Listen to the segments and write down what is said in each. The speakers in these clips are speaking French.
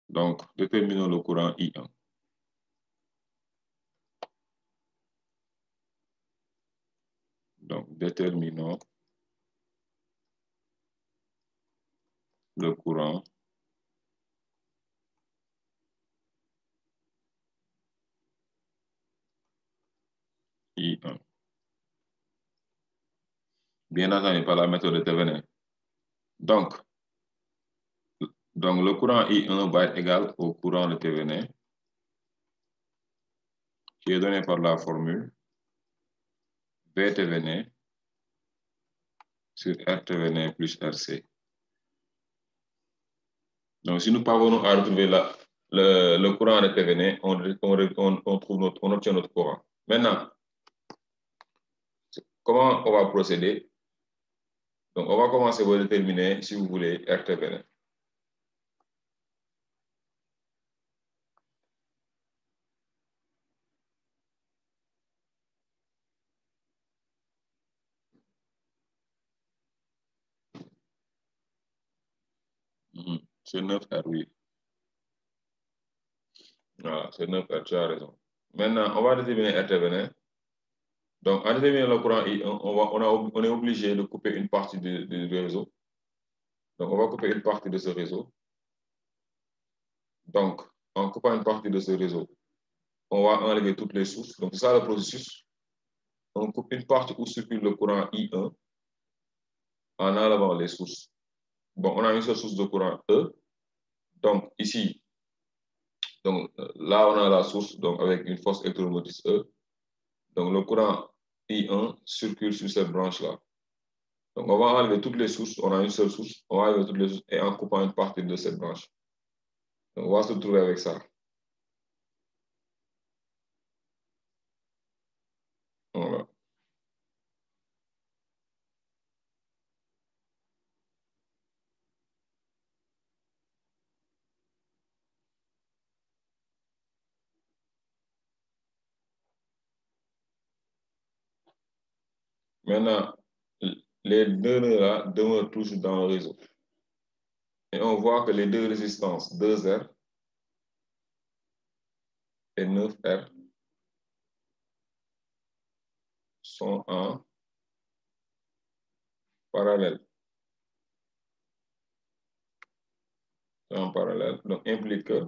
Donc, déterminons le courant I1. Donc, déterminons le courant I1. Bien entendu, par la méthode de Thévenin. Donc, le courant I1 va être égal au courant de Thévenin, qui est donné par la formule V Thévenin sur R Thévenin plus RC. Donc, si nous parvenons à retrouver le courant de Thévenin, on obtient notre courant. Maintenant, comment on va procéder? Donc, on va commencer par déterminer, si vous voulez, R Thévenin. C'est 9R, oui. Voilà, c'est 9R, tu as raison. Maintenant, on va déterminer R Thévenin. Donc, en déterminant le courant I1, on est obligé de couper une partie du réseau. Donc, on va couper une partie de ce réseau. Donc, en coupant une partie de ce réseau, on va enlever toutes les sources. Donc, c'est ça le processus. On coupe une partie où circule le courant I1 en enlevant les sources. Bon, on a une seule source de courant E. Donc, ici, donc, là, on a la source donc, avec une force électromotrice E. Donc, le courant I1 circule sur cette branche-là. Donc, on va enlever toutes les sources. On a une seule source. On va enlever toutes les sources et en coupant une partie de cette branche. Donc, on va se trouver avec ça. Voilà. Maintenant, les deux nœuds-là demeurent toujours dans le réseau. Et on voit que les deux résistances, 2R et 9R, sont en parallèle. En parallèle, donc implique que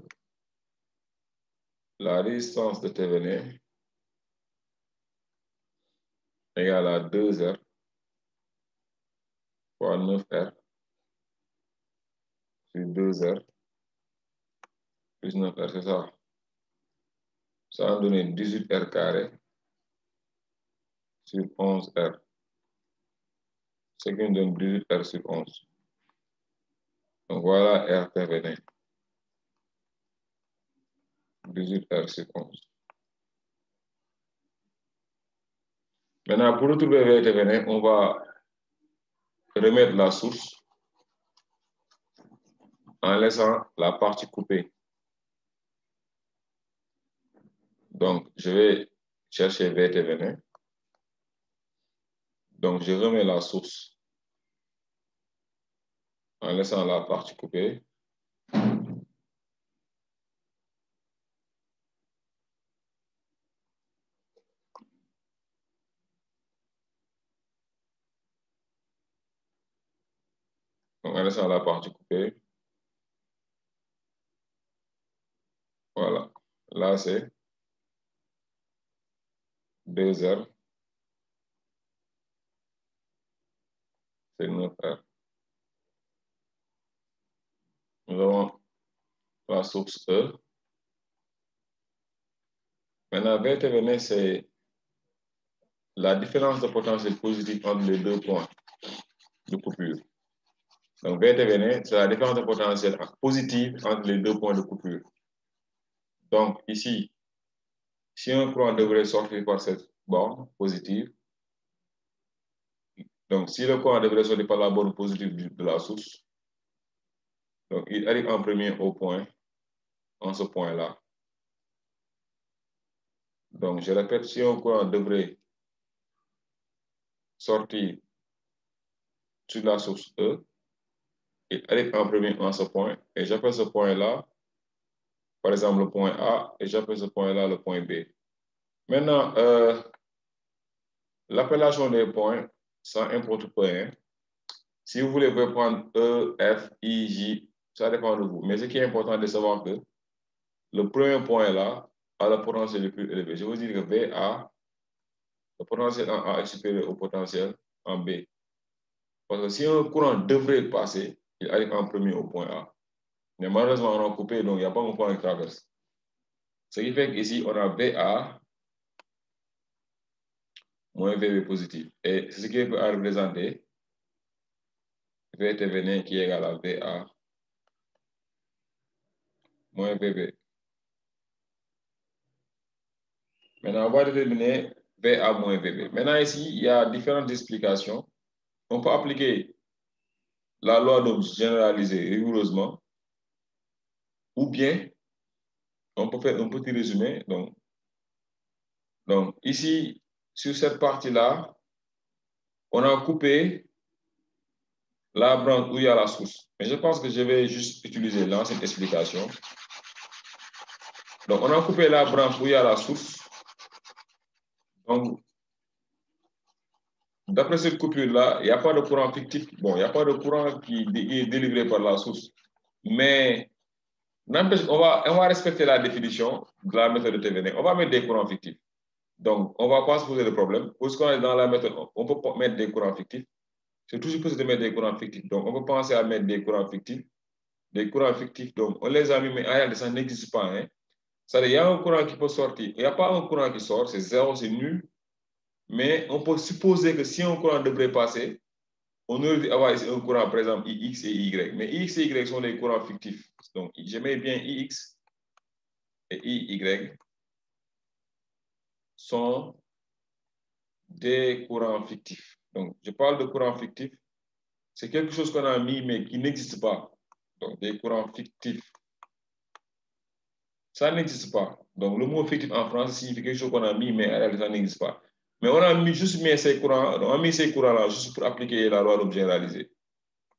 la résistance de Thévenin égale à 2R fois 9R sur 2R plus 9R, c'est ça. Ça va donner 18R carré sur 11R. Ce qui nous donne 18R sur 11. Donc voilà R Thévenin. 18R sur 11. Maintenant, pour retrouver V Thévenin, on va remettre la source en laissant la partie coupée. Donc, je vais chercher V Thévenin. Donc, je remets la source en laissant la partie coupée. Donc, en laissant la partie coupée. Voilà. Là, c'est 2R. C'est 9R. Nous avons la source E. Maintenant, V Thévenin, c'est la différence de potentiel positif entre les deux points de coupure. Donc, V Thévenin, c'est la différence de potentiel positive entre les deux points de coupure. Donc, ici, si un courant devrait sortir par cette borne positive, donc si le courant devrait sortir par la borne positive de la source, donc il arrive en premier au point, en ce point-là. Donc, je répète, si un courant devrait sortir sur la source E, il arrive en premier en ce point, et j'appelle ce point-là par exemple le point A, et j'appelle ce point-là le point B. Maintenant, l'appellation des points, ça importe peu. Hein. Si vous voulez prendre E, F, I, J, ça dépend de vous. Mais ce qui est important de savoir que le premier point là a le potentiel le plus élevé. Je vous dis que VA, le potentiel en A est supérieur au potentiel en B. Parce que si un courant devrait passer, il arrive en premier au point A. Mais malheureusement, on a coupé, donc il n'y a pas un point de traverse. Ce qui fait qu'ici, on a VA moins VB positif. Et c'est ce qui peut représenter VTVN qui est égal à VA moins VB. Maintenant, on va déterminer VA moins VB. Maintenant, ici, il y a différentes explications. On peut appliquer la loi d'Ohm généralisée rigoureusement, ou bien on peut faire un petit résumé. Donc ici, sur cette partie-là, on a coupé la branche où il y a la source. Mais je pense que je vais juste utiliser l'ancienne explication. Donc, on a coupé la branche où il y a la source. Donc, d'après cette coupure-là, il n'y a pas de courant fictif. Bon, il n'y a pas de courant qui est délivré par la source. Mais, n'empêche, on va respecter la définition de la méthode de TVN. On va mettre des courants fictifs. Donc, on ne va pas se poser de problème. Puisqu'on est dans la méthode, on peut mettre des courants fictifs. C'est toujours possible de mettre des courants fictifs. Donc, on peut penser à mettre des courants fictifs. Des courants fictifs, donc, on les a mis, mais en réalité, ça n'existe pas. Hein. C'est-à-dire, il y a un courant qui peut sortir. Il n'y a pas un courant qui sort, c'est zéro, c'est nul. Mais on peut supposer que si un courant devrait passer, on aurait dû avoir ici un courant, par exemple, Ix et Y. Mais Ix et Y sont des courants fictifs. Donc, je mets bien Ix et Iy sont des courants fictifs. Donc, je parle de courants fictifs. C'est quelque chose qu'on a mis, mais qui n'existe pas. Donc, des courants fictifs. Ça n'existe pas. Donc, le mot fictif en France signifie quelque chose qu'on a mis, mais en réalité, ça n'existe pas. Mais on a mis juste mis ces courants, on a mis ces courants-là juste pour appliquer la loi d'Ohm généralisée.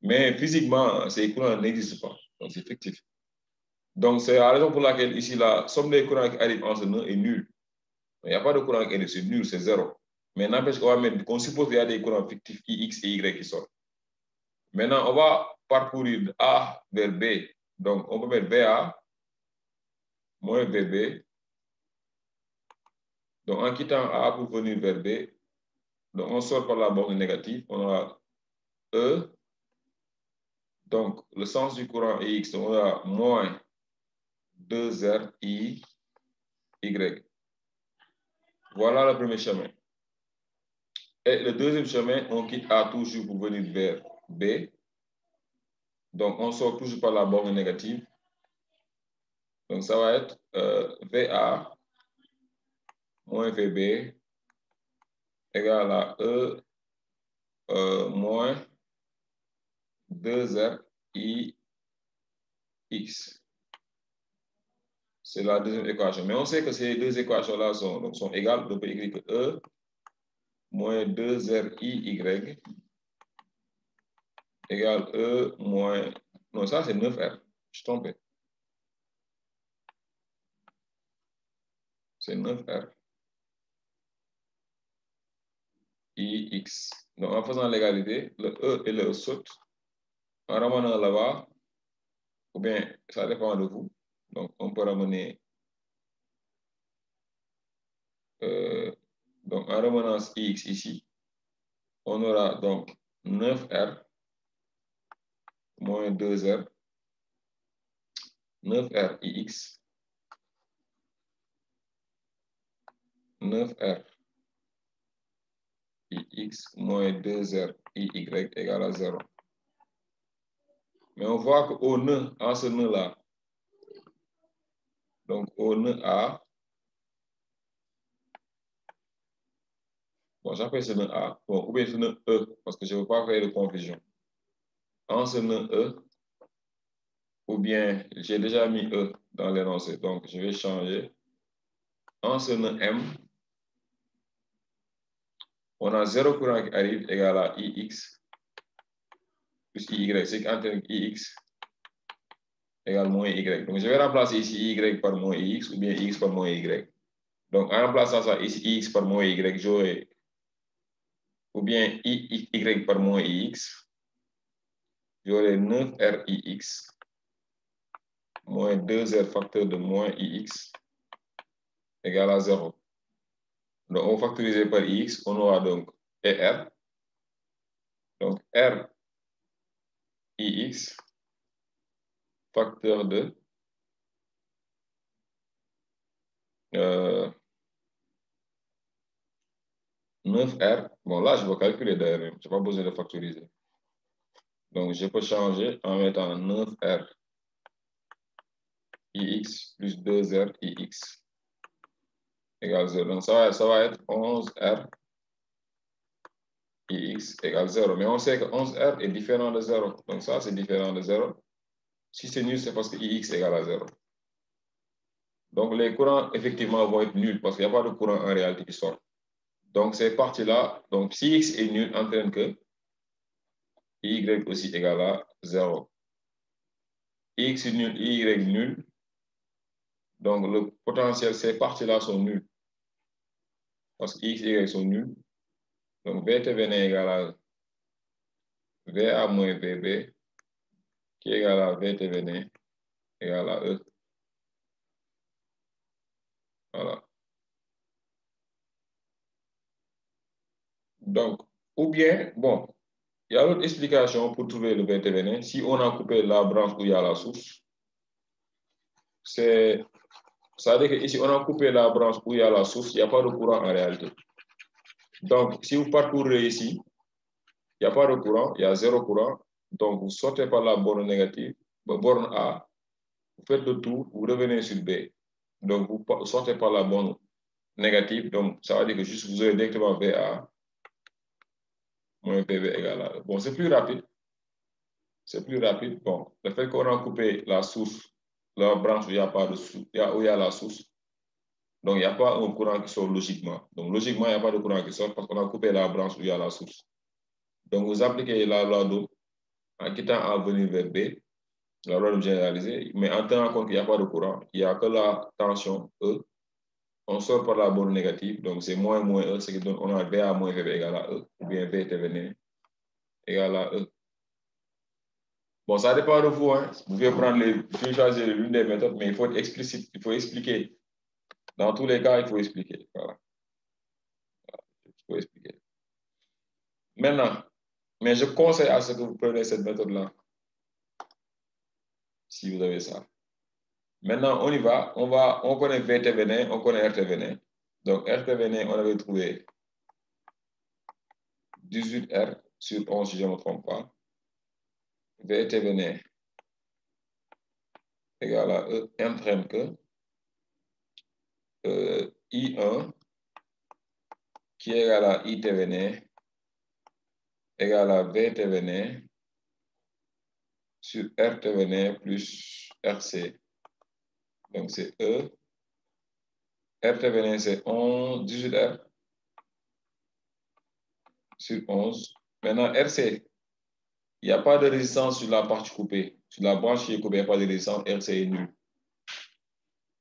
Mais physiquement, ces courants n'existent pas. Donc, c'est fictif. Donc, c'est la raison pour laquelle ici, la somme des courants qui arrivent en ce nœud est nulle. Il n'y a pas de courant qui arrive, c'est nul, c'est zéro. Mais n'empêche qu'on suppose qu'il y a des courants fictifs Ix et Y qui sortent. Maintenant, on va parcourir de A vers B. Donc, on peut mettre VA moins VB. Donc, en quittant A pour venir vers B, donc on sort par la borne négative, on aura E. Donc, le sens du courant est X, donc on aura moins 2R I Y. Voilà le premier chemin. Et le deuxième chemin, on quitte A toujours pour venir vers B. Donc, on sort toujours par la borne négative. Donc, ça va être VA moins VB égale à E moins 2R I X. C'est la deuxième équation. Mais on sait que ces deux équations-là sont égales. Donc, on peut écrire que E moins 2R I Y égale E moins... Non, ça, c'est 9R. Je suis trompé. C'est 9R. IX. Donc, en faisant l'égalité, le E et le E sautent. En ramenant là-bas, ou bien, ça dépend de vous. Donc, on peut ramener... donc, en ramenant IX ici, on aura donc 9R moins 2R, 9R IX, 9R IX moins 2R IY égale à 0. Mais on voit qu'au nœud, en ce nœud-là, donc au nœud A, bon, j'appelle ce nœud A, bon, ou bien ce nœud E, parce que je ne veux pas faire de confusion. En ce nœud E, ou bien j'ai déjà mis E dans l'énoncé, donc je vais changer. En ce nœud M, on a 0 courant qui arrive égal à IX plus IY, c'est qu'entre IX égale moins y. Donc, je vais remplacer ici y par moins x ou bien x par moins y. Donc, en remplaçant ça ici, x par moins y, j'aurai ou bien y par moins ix, j'aurai 9rix moins 2r facteur de moins ix égale à 0. Donc, on va factoriser par x, on aura donc r. Donc, r ix facteur de 9r. Bon, là, je vais calculer d'ailleurs, je n'ai pas besoin de factoriser. Donc, je peux changer en mettant 9r ix plus 2r ix égale 0. Donc, ça va être 11r ix égale 0. Mais on sait que 11r est différent de 0. Donc, ça, c'est différent de 0. Si c'est nul, c'est parce que ix égale à 0. Donc, les courants, effectivement, vont être nuls parce qu'il n'y a pas de courant en réalité qui sort. Donc, ces parties-là, donc si x est nul, entraîne que y aussi égale à 0. X est nul, y nul. Donc, le potentiel, ces parties-là sont nulles. Parce que x et y sont nuls. Donc, VTVN égale à VA moins VB, qui est égal à VTVN égale à E. Voilà. Donc, ou bien, bon, il y a l'autre explication pour trouver le VTVN. Si on a coupé la branche où il y a la source, ça veut dire que ici, on a coupé la branche où il y a la source, il n'y a pas de courant en réalité. Donc, si vous parcourez ici, il n'y a pas de courant, il y a 0 courant. Donc, vous sortez par la borne négative, borne A, vous faites le tour, vous revenez sur B. Donc, vous sortez par la borne négative. Donc, ça veut dire que juste vous aurez directement VA moins PV égale à E. Bon, c'est plus rapide. C'est plus rapide. Bon, le fait qu'on a coupé la source, la branche où il n'y a pas de source, où il y a la source, donc il n'y a pas un courant qui sort logiquement. Donc, logiquement, il n'y a pas de courant qui sort parce qu'on a coupé la branche où il y a la source. Donc, vous appliquez la loi d'Ohm en quittant A venir vers B, la loi d'Ohm généralisée, mais en tenant compte qu'il n'y a pas de courant, il n'y a que la tension E. On sort par la borne négative, donc c'est moins E, ce qui donne, on a VA moins VB égale à E, ou bien VTVN égale à E. Bon, ça dépend de vous, hein. Vous pouvez choisir l'une des méthodes, mais il faut être explicite, il faut expliquer. Dans tous les cas, il faut expliquer. Voilà. Il faut expliquer. Maintenant, mais je conseille à ce que vous preniez cette méthode-là, si vous avez ça. Maintenant, on y va. On connaît VTVN, on connaît RTVN. Donc, RTVN, on avait trouvé 18R sur 11, si je ne me trompe pas. VTVN égale à E, entraîne que I1 qui est égal à ITVN égale à VTVN sur RTVN plus RC. Donc, c'est E. RTVN, c'est 18R sur 11. Maintenant, RC, il n'y a pas de résistance sur la partie coupée. Sur la branche qui est coupée, il n'y a pas de résistance. RC est nul.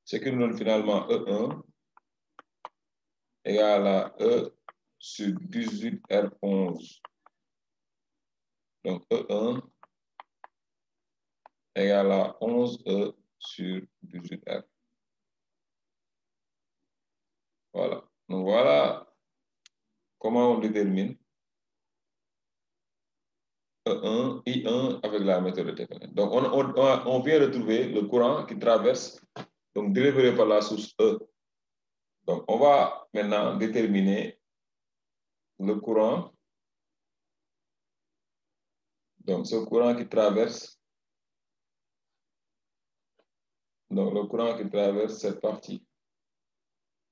Ce qui nous donne finalement E1 égale à E sur 18R11. Donc, E1 égale à 11E sur 18R. Voilà. Donc, voilà comment on détermine E1, I1 avec la méthode de TFN. Donc, on vient de trouver le courant qui traverse, donc dérivé par la source E. Donc, on va maintenant déterminer le courant. Donc, ce courant qui traverse, donc le courant qui traverse cette partie.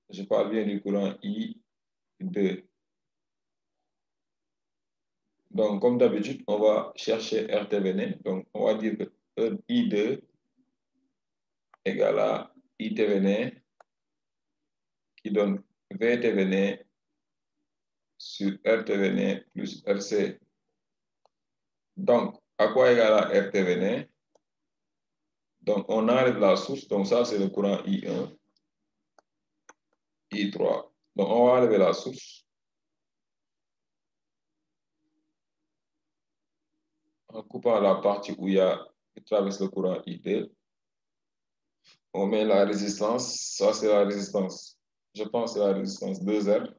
Je parle bien du courant I2. Donc, comme d'habitude, on va chercher RTVN. Donc, on va dire que I2 égale à ITVN qui donne VTVN sur RTVN plus RC. Donc, à quoi égale à RTVN? Donc, on enlève la source. Donc, ça, c'est le courant I1, I3. Donc, on va enlever la source. En coupant la partie où il traverse le courant I2. On met la résistance. Ça, c'est la résistance. Je pense que c'est la résistance 2R.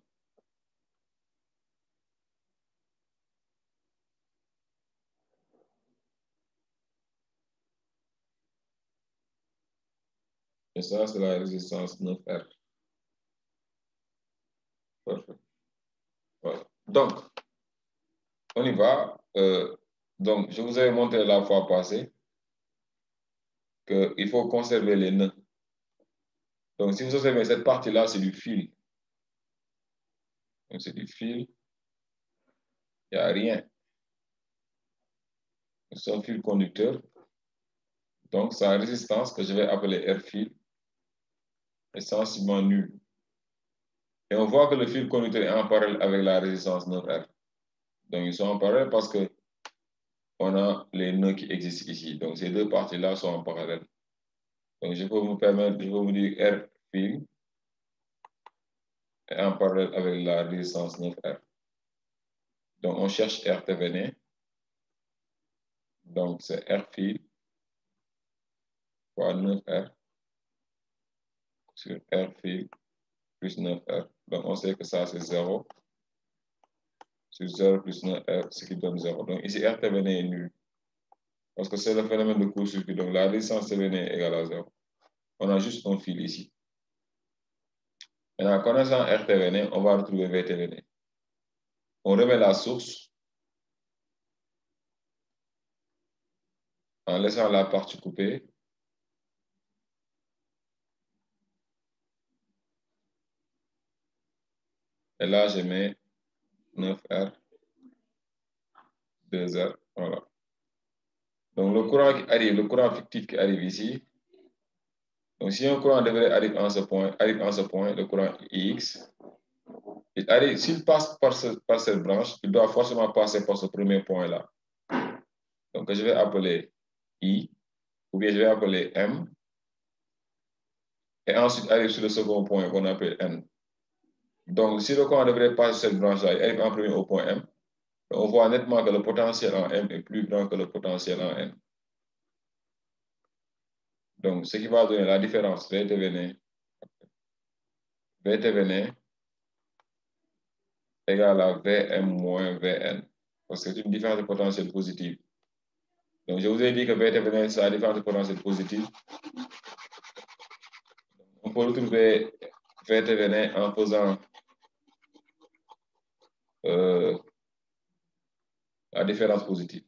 Et ça, c'est la résistance 9R. Parfait. Voilà. Donc, on y va. Donc, je vous avais montré la fois passée qu'il faut conserver les nœuds. Donc, si vous observez cette partie-là, c'est du fil. Donc, c'est du fil. Il n'y a rien. C'est un fil conducteur. Donc, sa résistance, que je vais appeler R fil, est sensiblement nulle. Et on voit que le fil conducteur est en parallèle avec la résistance 9R. Donc, ils sont en parallèle parce que on a les nœuds qui existent ici. Donc, ces deux parties-là sont en parallèle. Donc, je peux vous permettre, je peux vous dire R fil est en parallèle avec la résistance 9R. Donc, on cherche R thévenin. Donc, c'est R fil fois 9R sur R fil plus 9R. Donc, on sait que ça, c'est 0 sur 0 plus 9R, ce qui donne 0. Donc, ici, R thévenin est nul. Parce que c'est le phénomène de court-circuit. Donc, la résistance thévenin est égale à 0. On a juste un fil ici. Maintenant, connaissant R thévenin, on va retrouver V thévenin. On remet la source en laissant la partie coupée. Et là, je mets 9R, 2R, voilà. Donc, le courant qui arrive, le courant fictif qui arrive ici. Donc, si un courant devrait arriver en ce point, le courant X, il arrive, s'il passe par cette branche, il doit forcément passer par ce premier point-là. Donc, je vais appeler I, ou bien je vais appeler M, et ensuite arrive sur le second point qu'on appelle N. Donc, si le courant devrait passer cette branche-là, il arrive en premier au point M, on voit nettement que le potentiel en M est plus grand que le potentiel en N. Donc, ce qui va donner la différence V thévenin égale à Vm moins Vn. Parce que c'est une différence de potentiel positive. Donc, je vous ai dit que V thévenin, c'est la différence de potentiel positive. On peut retrouver V thévenin en faisant la différence positive.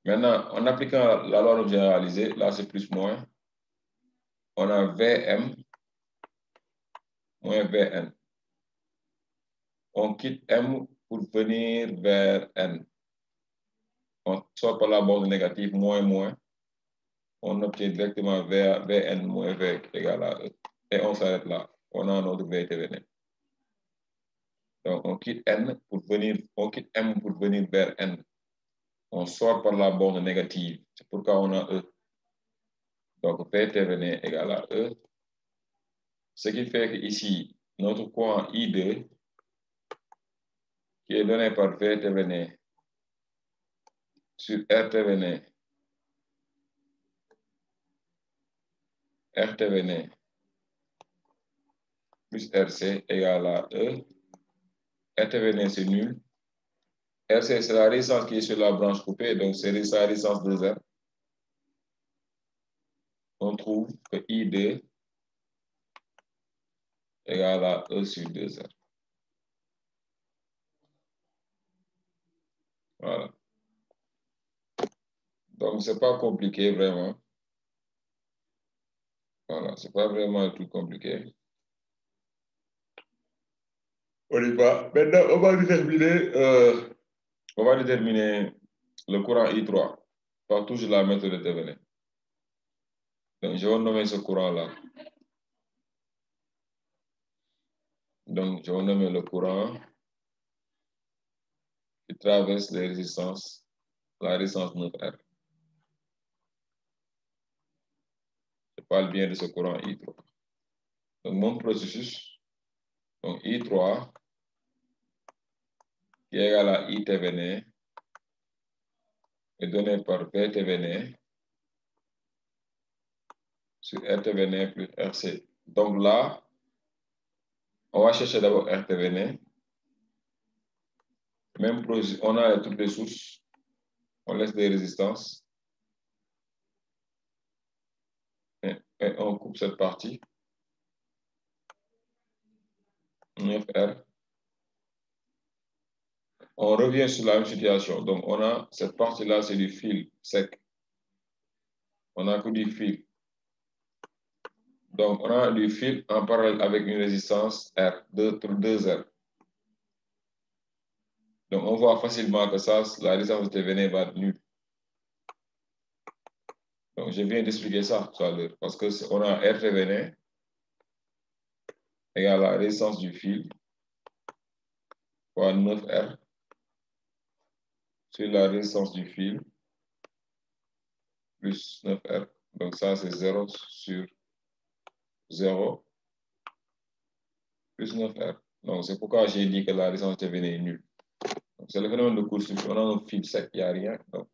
Maintenant, en appliquant la loi généralisée, là c'est plus moins, on a Vm moins Vn. On quitte M pour venir vers N. On sort par la borne négative, moins, on obtient directement Vn moins V égale à E. Et on s'arrête là. On a notre V thévenin. Donc, on quitte M pour venir vers N. On sort par la borne négative. C'est pourquoi on a E. Donc, V thévenin égale à E. Ce qui fait qu'ici, notre courant I2, qui est donné par V thévenin sur R thévenin plus RC égale à E. R thévenin, c'est nul. RC, c'est la résistance qui est sur la branche coupée, donc c'est la résistance 2R. On trouve que I2 égale à E sur 2R. Voilà. Donc, c'est pas compliqué vraiment. Voilà, c'est pas vraiment tout compliqué. On y va. Maintenant, on va déterminer le courant I3 par toujours la méthode de Thévenin. Donc, je vais nommer ce courant-là. Donc, je vais nommer le courant qui traverse les résistances, la résistance 9R. parle bien de ce courant I3. Donc, mon processus, donc I3, qui est égal à ITVN, est donné par VTVN sur RTVN plus RC. Donc là, on va chercher d'abord RTVN. Même processus, on a toutes les sources. On laisse des résistances. Et on coupe cette partie. 9R. On revient sur la même situation. Donc, on a cette partie-là, c'est du fil sec. On a que du fil. Donc, on a du fil en parallèle avec une résistance R, 2R. Donc, on voit facilement que ça, la résistance de TVN va être nulle. Donc, je viens d'expliquer ça tout à l'heure. Parce qu'on a RTVN égale à la résistance du fil fois 9R sur la résistance du fil plus 9R. Donc, ça, c'est 0 sur 0 plus 9R. Donc, c'est pourquoi j'ai dit que la résistance TVN est nulle. C'est le phénomène de court-circuit. On a un fil sec, il n'y a rien. Donc,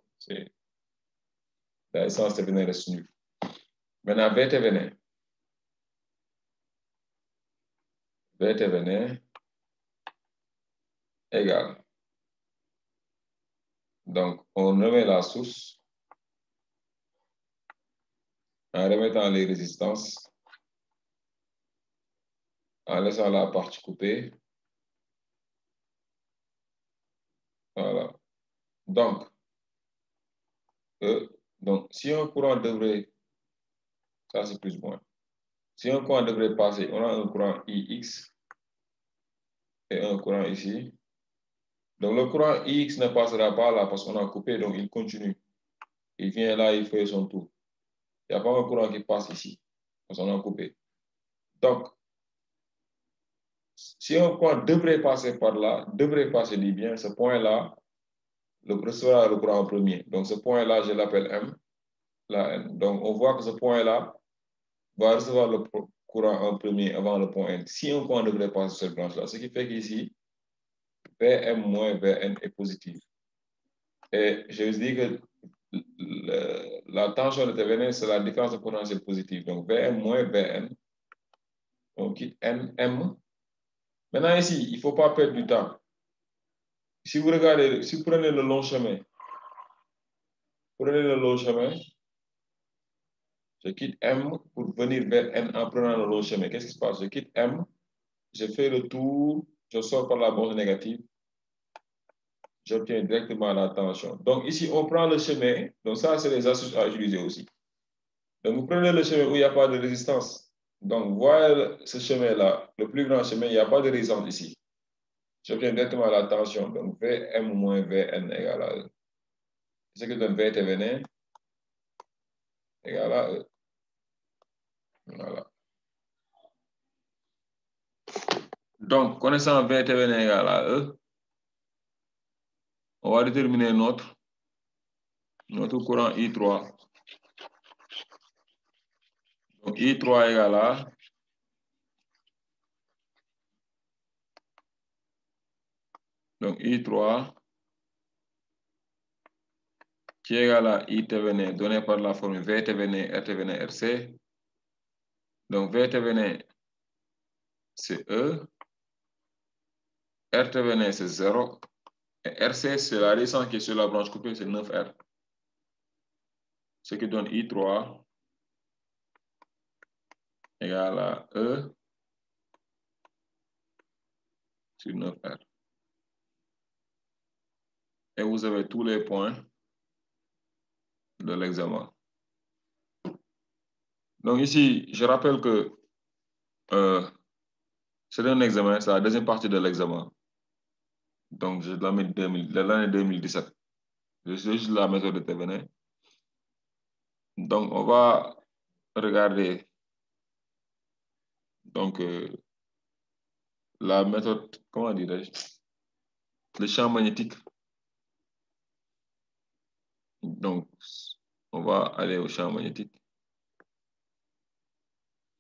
la résistance TVN reste nulle. Maintenant, VTVN égale. Donc, on remet la source en remettant les résistances, en laissant la partie coupée. Voilà. Donc, si un courant devrait, ça c'est plus ou moins, si un courant devrait passer, on a un courant IX et un courant ici. Donc, le courant IX ne passera pas là parce qu'on a coupé, donc il continue. Il vient là, il fait son tour. Il n'y a pas un courant qui passe ici parce qu'on a coupé. Donc, si un courant devrait passer par là, devrait passer, dit bien, ce point-là, recevra le courant en premier. Donc, ce point-là, je l'appelle M, la N. Donc, on voit que ce point-là va recevoir le courant en premier avant le point N. Si un courant devrait passer sur cette branche-là, ce qui fait qu'ici, Vm moins Vn est positif. Et je vous dis que la tension de TVN, c'est la différence de potentiel positif. Donc, Vm moins Vn, on quitte N, M. Maintenant, ici, il ne faut pas perdre du temps. Si vous regardez, si vous prenez le long chemin, je quitte M pour venir vers N en prenant le long chemin. Qu'est-ce qui se passe? Je quitte M, je fais le tour, je sors par la bande négative, j'obtiens directement la tension. Donc ici, on prend le chemin. Donc ça, c'est les astuces à utiliser aussi. Donc vous prenez le chemin où il n'y a pas de résistance. Donc voilà ce chemin-là, le plus grand chemin, il n'y a pas de résistance ici. J'obtiens directement la tension. Donc Vm moins Vn égale à E. Ce qui donne VTVN égale à E. Voilà. Donc, connaissant VTVN égale à E, on va déterminer notre courant I3. Donc, I3 égale à donc I3 qui est égal à ITVN donné par la formule VTVN, RTVN, RC. Donc, VTVN, c'est E. RTVN, c'est 0. Et RC, c'est la résistance qui est sur la branche coupée, c'est 9R. Ce qui donne I3 égale à E sur 9R. Et vous avez tous les points de l'examen. Donc ici, je rappelle que c'est un examen, c'est la deuxième partie de l'examen. Donc, je la mets de l'année 2017. Je suis juste la méthode de TVN. Donc, on va regarder donc, la méthode, comment dirais-je, le champ magnétique. Donc, on va aller au champ magnétique.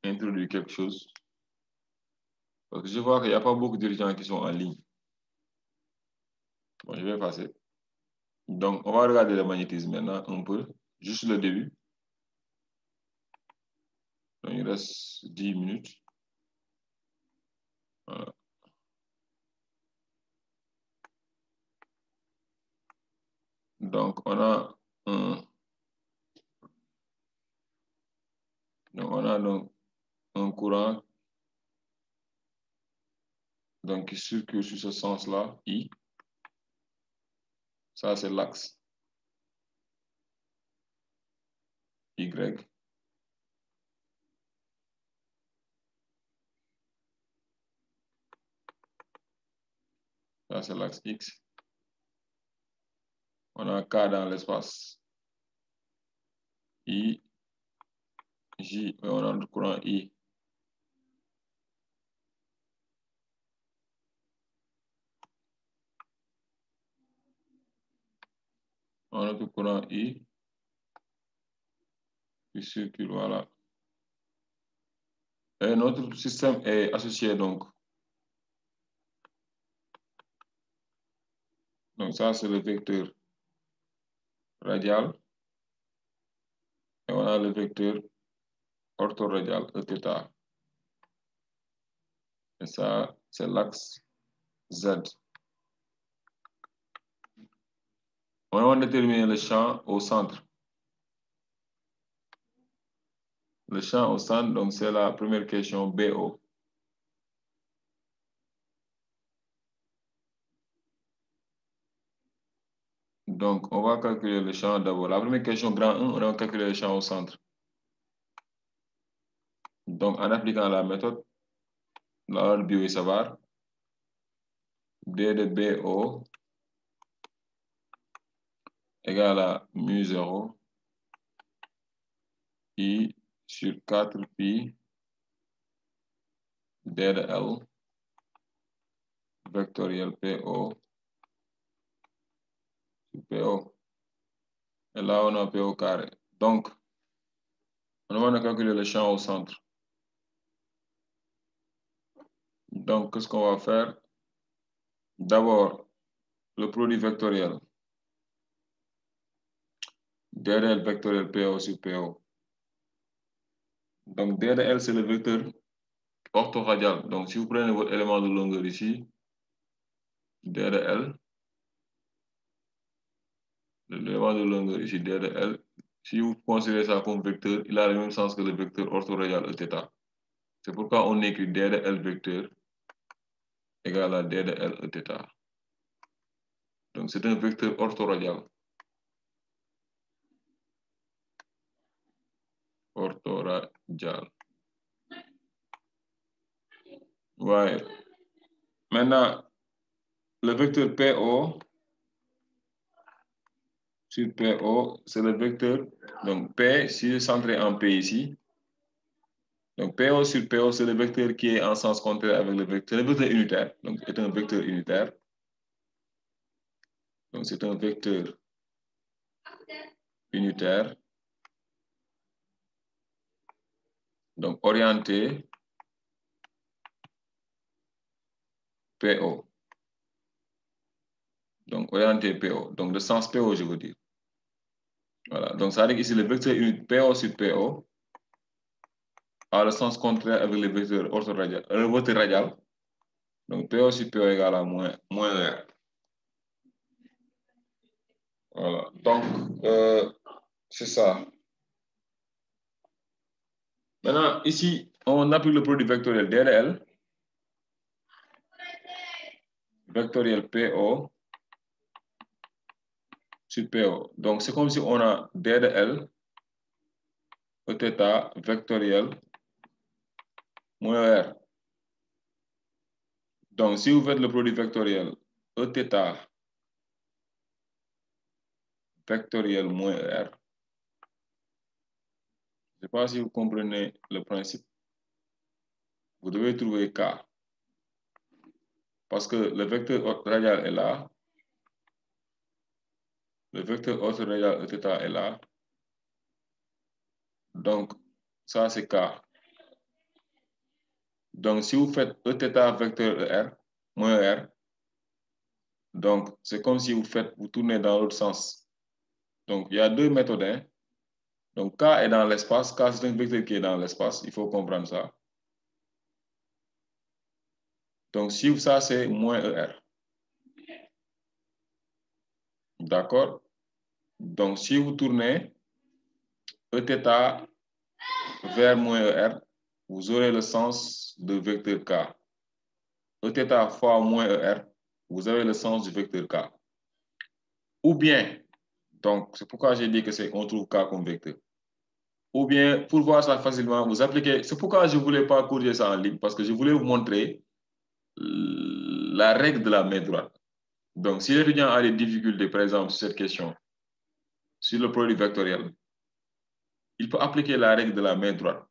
introduire quelque chose. Parce que je vois qu'il n'y a pas beaucoup d'étudiants qui sont en ligne. Bon, je vais effacer. Donc, on va regarder le magnétisme maintenant un peu, juste le début. Donc, il reste 10 minutes. Voilà. Donc, on a un courant donc, qui circule sur ce sens-là, I. Ça, c'est l'axe Y. Ça, c'est l'axe X. On a K dans l'espace I, J, et on a le courant I. On a le courant I qui circule, voilà. Et notre système est associé donc. Donc ça, c'est le vecteur radial. Et on a le vecteur orthoradial, Eθ. Et ça, c'est l'axe Z. On va déterminer le champ au centre. Le champ au centre, donc c'est la première question BO. Donc, on va calculer le champ d'abord. La première question, grand 1, on va calculer le champ au centre. Donc, en appliquant la méthode, la loi de Biot-Savart, D de BO égale à mu0 I sur 4 pi D de L vectoriel PO sur PO. Et là, on a PO carré. Donc, on va calculer le champ au centre. Donc, qu'est-ce qu'on va faire? D'abord, le produit vectoriel. DL vectoriel PO sur PO. Donc, DL, c'est le vecteur orthoradial. Donc, si vous prenez votre élément de longueur ici, DL, l'élément de longueur ici, DL, si vous considérez ça comme vecteur, il a le même sens que le vecteur orthoradial Eθ. C'est pourquoi on écrit D de L vecteur égale à D de L Eθ. Donc, c'est un vecteur orthoradial. Orthoradial. Ouais. Maintenant, le vecteur PO sur PO, c'est le vecteur. Donc, P, si je centré en P ici. Donc, PO sur PO, c'est le vecteur qui est en sens contraire avec le vecteur. C'est le vecteur unitaire. Donc, c'est un vecteur unitaire. Donc, c'est un vecteur unitaire. Donc, orienté PO. Donc, orienté PO. Donc, de sens PO, je veux dire. Voilà. Donc, ça veut dire ici, le vecteur PO sur PO a le sens contraire avec le vecteur orthoradial, le vecteur radial. Donc, PO sur PO égale à moins R. Voilà. Donc, c'est ça. Maintenant, ici, on applique le produit vectoriel DL, vectoriel PO sur PO. Donc, c'est comme si on a D de L, Eθ vectoriel moins R. Donc, si vous faites le produit vectoriel Eθ vectoriel moins R, je ne sais pas si vous comprenez le principe. Vous devez trouver K. Parce que le vecteur radial est là. Le vecteur orthoradial Eθ est là. Donc, ça, c'est K. Donc, si vous faites Eθ vecteur ER, moins ER, donc c'est comme si vous tournez dans l'autre sens. Donc, il y a deux méthodes. Hein. Donc, K est dans l'espace. K, c'est un vecteur qui est dans l'espace. Il faut comprendre ça. Donc, si ça, c'est moins ER. D'accord? Donc, si vous tournez Eθ vers moins ER, vous aurez le sens de vecteur K. Eθ fois moins ER, vous avez le sens du vecteur K. Ou bien, donc c'est pourquoi j'ai dit que on trouve K comme vecteur. Ou bien, pour voir ça facilement, vous appliquez. C'est pourquoi je ne voulais pas corriger ça en ligne, parce que je voulais vous montrer la règle de la main droite. Donc, si l'étudiant a des difficultés, par exemple, sur cette question, sur le produit vectoriel, il peut appliquer la règle de la main droite.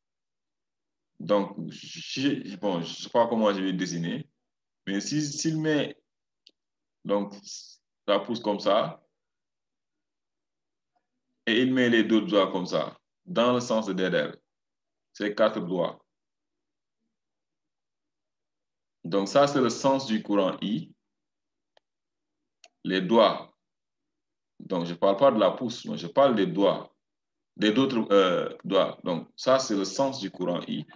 Donc, bon, je ne sais pas comment je vais dessiner, mais s'il met donc, la pousse comme ça, et il met les deux doigts comme ça, dans le sens de DDL, c'est 4 doigts. Donc, ça, c'est le sens du courant I. Les doigts. Donc, je ne parle pas de la pousse, mais je parle des doigts. Des d'autres doigts. Donc, ça, c'est le sens du courant I.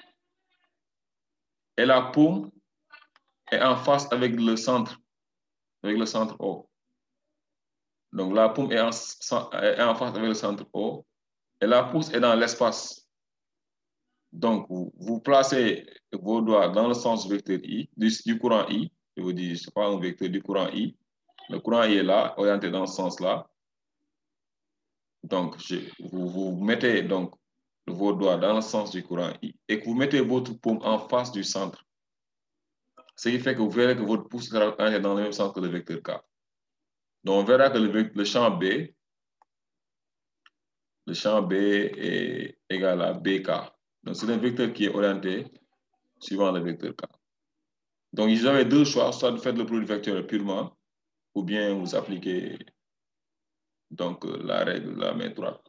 Et la paume est en face avec le centre O. Donc, la paume est en face avec le centre O. Et la pousse est dans l'espace. Donc, vous placez vos doigts dans le sens vecteur I, du courant I. Je vous dis, ce n'est pas un vecteur du courant I. Le courant I est là, orienté dans ce sens-là. Donc, vous mettez donc vos doigts dans le sens du courant I et que vous mettez votre paume en face du centre. Ce qui fait que vous verrez que votre pouce sera dans le même sens que le vecteur K. Donc, on verra que le champ B est égal à BK. Donc, c'est un vecteur qui est orienté suivant le vecteur K. Donc, vous avez deux choix, soit de faire le produit vectoriel purement, ou bien vous appliquez donc, la règle de la main droite.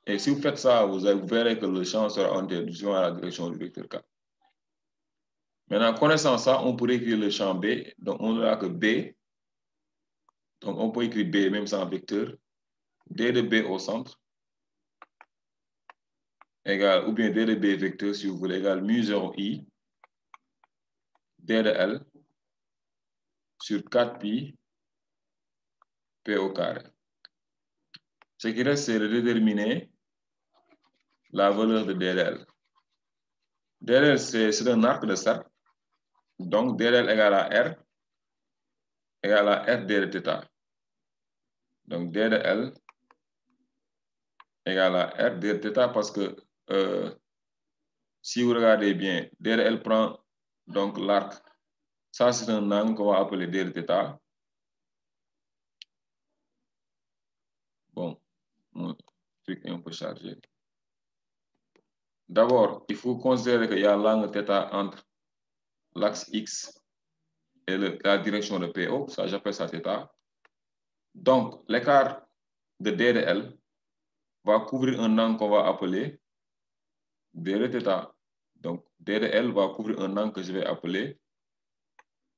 Et si vous faites ça, vous verrez que le champ sera orienté suivant la direction du vecteur K. Maintenant, connaissant ça, on pourrait écrire le champ B. Donc, on aura que B. Donc, on peut écrire B même sans vecteur. D de B au centre égale, ou bien D de B vecteur, si vous voulez, égale mu 0 I D de L sur 4 pi P au carré. Ce qui reste, c'est de déterminer la valeur de D de L. D de L, c'est un arc de cercle. Donc, D de L égale à R égale à R D de θ. Donc, D de L égale à R D de θ parce que si vous regardez bien, D de L prend donc l'arc. Ça, c'est un angle qu'on va appeler D de θ. Bon, mon truc est un peu chargé. D'abord, il faut considérer qu'il y a l'angle θ entre l'axe X et la direction de PO. Ça, j'appelle ça θ. Donc, l'écart de D de L va couvrir un angle qu'on va appeler D de θ. Donc, D de L va couvrir un angle que je vais appeler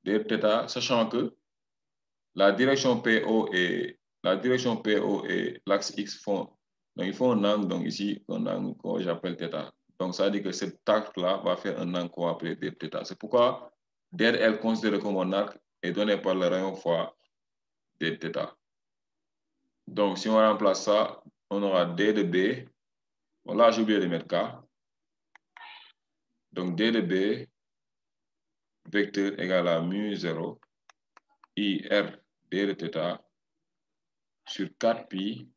D de θ, sachant que la direction PO et l'axe X font, donc ils font un angle, donc ici, un angle que j'appelle θ. Donc, ça veut dire que cet arc-là va faire un angle qu'on va appeler D de θ. C'est pourquoi D de L considéré comme un arc est donné par le rayon fois D de θ. Donc, si on remplace ça, on aura D de B. Bon, là, j'ai oublié de mettre K. Donc, D de B, vecteur égal à mu 0, I R D de θ sur 4 pi,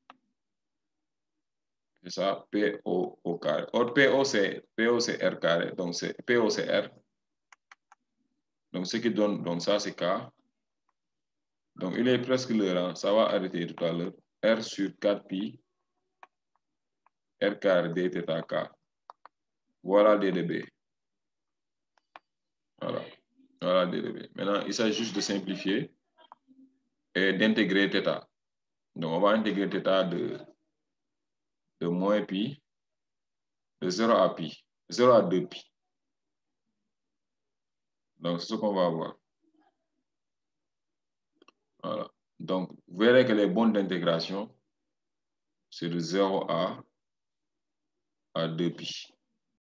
c'est ça, PO au carré. Or, PO, c'est R carré, donc PO, c'est R. Donc, ce qui donne, donc ça, c'est K. Donc, il est presque l'heure, hein, ça va arrêter tout à l'heure. R sur 4 pi, R carré D θ K. Voilà D de B. Voilà. Voilà D de B. Maintenant, il s'agit juste de simplifier et d'intégrer θ. Donc, on va intégrer θ de moins pi, de 0 à pi, 0 à 2 pi. Donc, c'est ce qu'on va avoir. Voilà. Donc, vous verrez que les bornes d'intégration, c'est de 0 à 2pi.